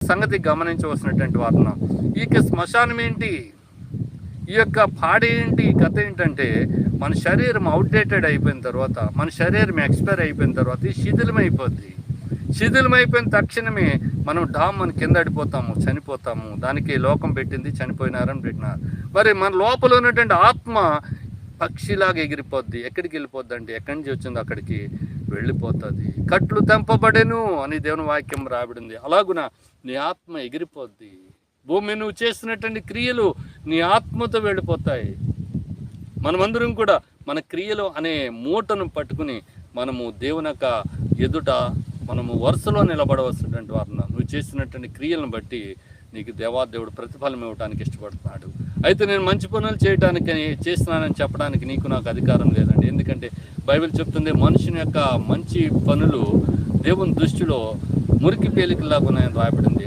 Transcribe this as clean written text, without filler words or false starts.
సంగతి గమనించవలసినటువంటి వారున్నాం. ఇక శ్మశానం ఏంటి, ఈ యొక్క పాడే ఏంటి, కథ ఏంటంటే మన శరీరం అవుట్డేటెడ్ అయిపోయిన తర్వాత, మన శరీరం ఎక్స్పైర్ అయిపోయిన తర్వాత ఇది శిథిలమైపోద్ది. శిథిలమైపోయిన తక్షణమే మనం మన కింద పడిపోతాము, చనిపోతాము. దానికి లోకం పెట్టింది చనిపోయినారని పెట్టినారు. మరి మన లోపల ఉన్నటువంటి ఆత్మ పక్షిలాగా ఎగిరిపోద్ది. ఎక్కడికి వెళ్ళిపోద్ది అంటే ఎక్కడి నుంచి వచ్చిందో అక్కడికి వెళ్ళిపోతుంది. కట్లు తెంపబడెను అని దేవుని వాక్యం రాబడింది. అలాగున నీ ఆత్మ ఎగిరిపోద్ది. భూమి నువ్వు చేసినటువంటి క్రియలు నీ ఆత్మతో వెళ్ళిపోతాయి. మనమందరం కూడా మన క్రియలు అనే మూటను పట్టుకుని మనము దేవుని యొక్క ఎదుట మనము వరుసలో నిలబడవలసినటువంటి వారు. నువ్వు చేసినటువంటి క్రియలను బట్టి నీకు దేవాదేవుడు ప్రతిఫలం ఇవ్వడానికి ఇష్టపడుతున్నాడు. అయితే నేను మంచి పనులు చేయడానికి చేస్తున్నానని చెప్పడానికి నీకు నాకు అధికారం లేదండి. ఎందుకంటే బైబిల్ చెప్తుంది మనుషుని యొక్క మంచి పనులు దేవుని దృష్టిలో మురికి పేలికలాగా ఉన్నాయని రాయబడింది.